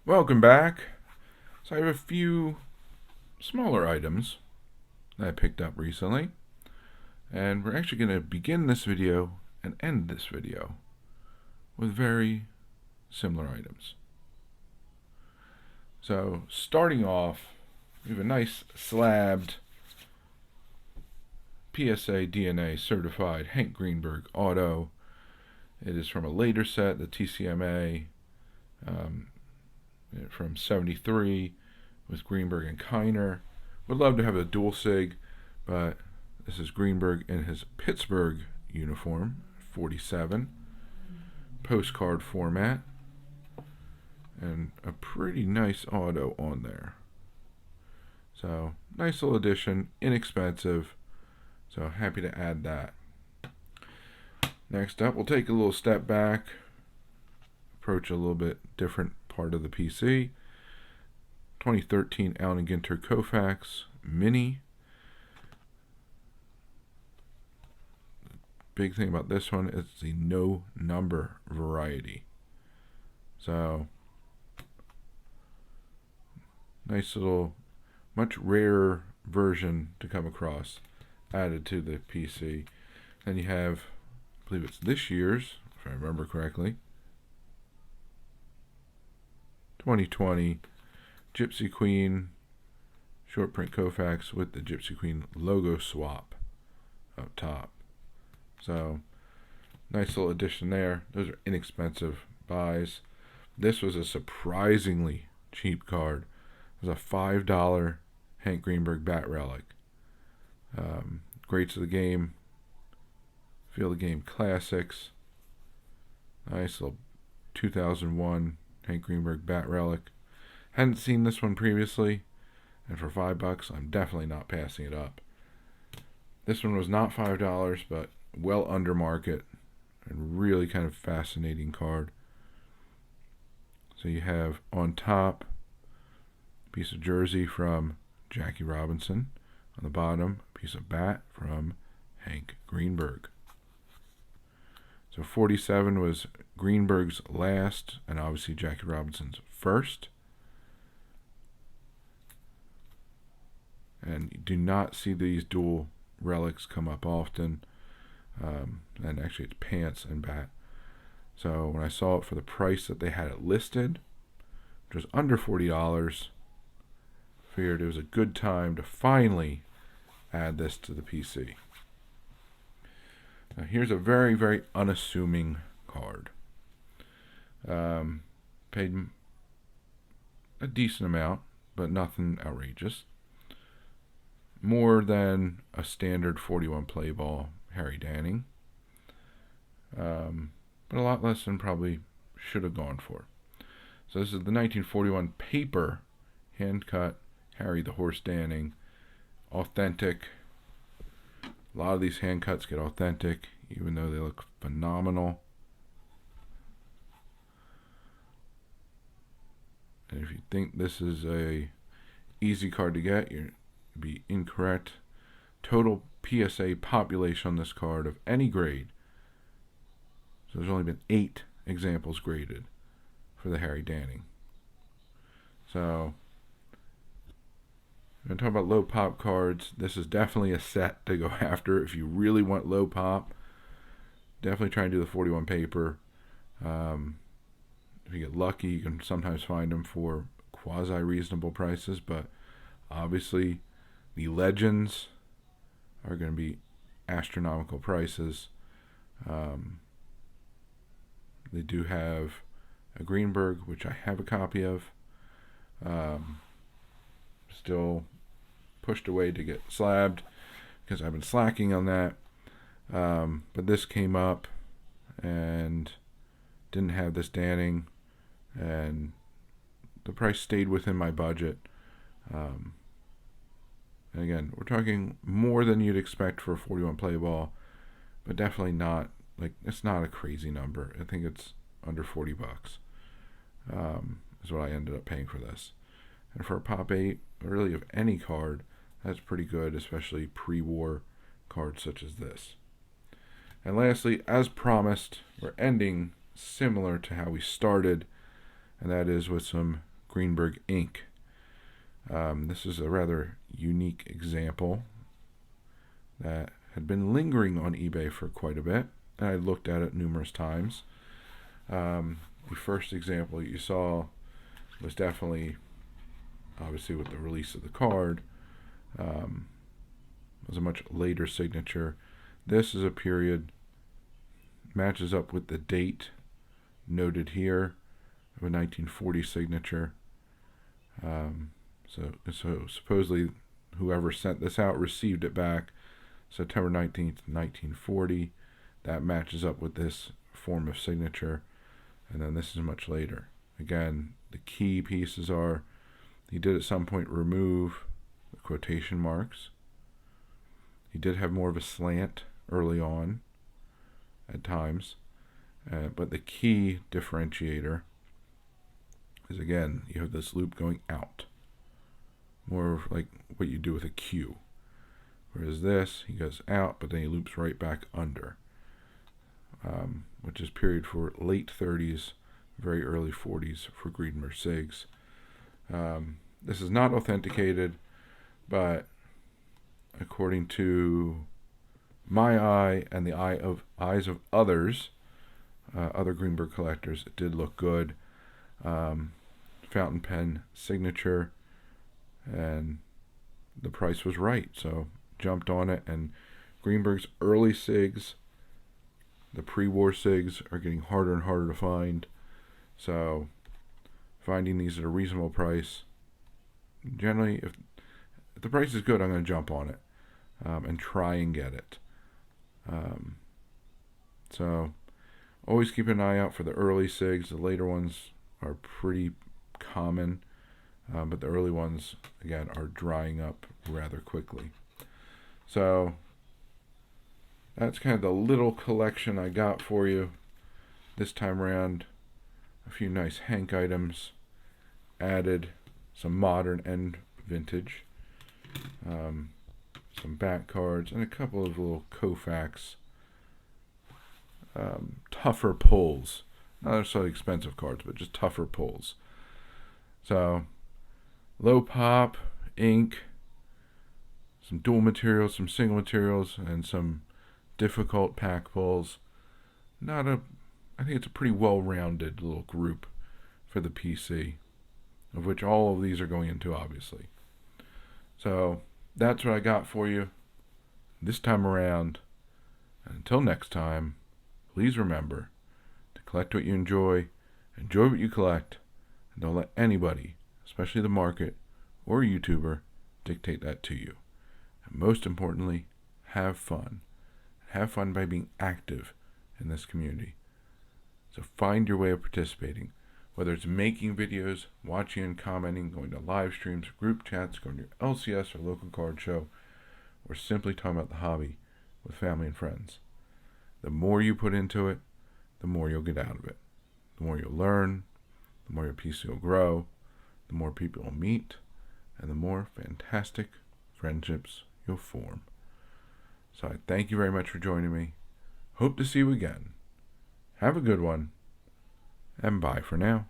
Welcome back. So I have a few smaller items that I picked up recently, and we're actually going to begin this video and end this video with very similar items. So starting off, we have a nice slabbed PSA DNA certified Hank Greenberg auto. It is from a later set, the TCMA from 73 with Greenberg and Kiner. Would love to have a dual sig, but this is Greenberg in his Pittsburgh uniform, 47, postcard format, and a pretty nice auto on there. So nice little addition, inexpensive, so happy to add that. Next up, we'll take a little step back, approach a little bit different part of the PC. 2013 Allen & Ginter Koufax Mini. Big thing about this one is the no number variety. So nice little, much rarer version to come across added to the PC. Then you have, I believe it's this year's, if I remember correctly, 2020 Gypsy Queen short print Koufax with the Gypsy Queen logo swap up top. So nice little addition there. Those are inexpensive buys. This was a surprisingly cheap card. It was a $5 Hank Greenberg Bat Relic. Greats of the Game, Feel the Game Classics. Nice little 2001 Hank Greenberg Bat Relic. Hadn't seen this one previously, and for $5, I'm definitely not passing it up. This one was not $5, but well under market, and really kind of fascinating card. So you have on top a piece of jersey from Jackie Robinson. On the bottom, a piece of bat from Hank Greenberg. So 47 was Greenberg's last, and obviously Jackie Robinson's first. And you do not see these dual relics come up often. And actually it's pants and bat. So when I saw it for the price that they had it listed, which was under $40, figured it was a good time to finally add this to the PC. Now here's a very, very unassuming card. Paid a decent amount, but nothing outrageous. More than a standard 41 play ball Harry Danning. But a lot less than probably should have gone for. So this is the 1941 paper hand cut Harry the Horse Danning. Authentic. A lot of these hand cuts get authentic, even though they look phenomenal. And if you think this is a easy card to get, you'd be incorrect. Total PSA population on this card of any grade. So there's only been 8 examples graded for the Harry Danning. So when I talk about low pop cards, this is definitely a set to go after if you really want low pop. Definitely try and do the 41 paper. If you get lucky, you can sometimes find them for quasi-reasonable prices, but obviously the legends are going to be astronomical prices. They do have a Greenberg, which I have a copy of. Still pushed away to get slabbed because I've been slacking on that. But this came up and didn't have this Danning, and the price stayed within my budget. And again, we're talking more than you'd expect for a 41 play ball, but definitely not, like, it's not a crazy number. I think it's under $40 is what I ended up paying for this. And for a Pop 8, really of any card, that's pretty good, especially pre-war cards such as this. And lastly, as promised, we're ending similar to how we started, and that is with some Greenberg Inc. This is a rather unique example that had been lingering on eBay for quite a bit, and I looked at it numerous times. The first example you saw was definitely, obviously with the release of the card, was a much later signature. This is a period, matches up with the date noted here of a 1940 signature. So supposedly whoever sent this out received it back September 19th, 1940. That matches up with this form of signature. And then this is much later. Again, the key pieces are, he did at some point remove the quotation marks. He did have more of a slant early on at times. But the key differentiator is, again, you have this loop going out. More like what you do with a Q. Whereas this, he goes out, but then he loops right back under. Which is period for late 30s, very early 40s for Greenberg SIGs. This is not authenticated, but according to my eye and the eyes of others, other Greenberg collectors, it did look good. Fountain pen signature, and the price was right, so jumped on it. And Greenberg's early SIGs, the pre-war SIGs, are getting harder and harder to find, so finding these at a reasonable price, generally if the price is good, I'm going to jump on it and try and get it. So always keep an eye out for the early SIGs. The later ones are pretty common, but the early ones, again, are drying up rather quickly. So that's kind of the little collection I got for you this time around. A few nice Hank items added, some modern and vintage, some back cards, and a couple of little Koufax tougher pulls. Not necessarily expensive cards, but just tougher pulls. So, low pop, ink, some dual materials, some single materials, and some difficult pack pulls. I think it's a pretty well-rounded little group for the PC, of which all of these are going into, obviously. So, that's what I got for you this time around. And until next time, please remember to collect what you enjoy what you collect, and don't let anybody, especially the market or a YouTuber, dictate that to you. And most importantly, have fun. Have fun by being active in this community. So find your way of participating, whether it's making videos, watching and commenting, going to live streams, group chats, going to your LCS or local card show, or simply talking about the hobby with family and friends. The more you put into it, the more you'll get out of it. The more you'll learn, the more your PC will grow, the more people you'll meet, and the more fantastic friendships you'll form. So I thank you very much for joining me. Hope to see you again. Have a good one, and bye for now.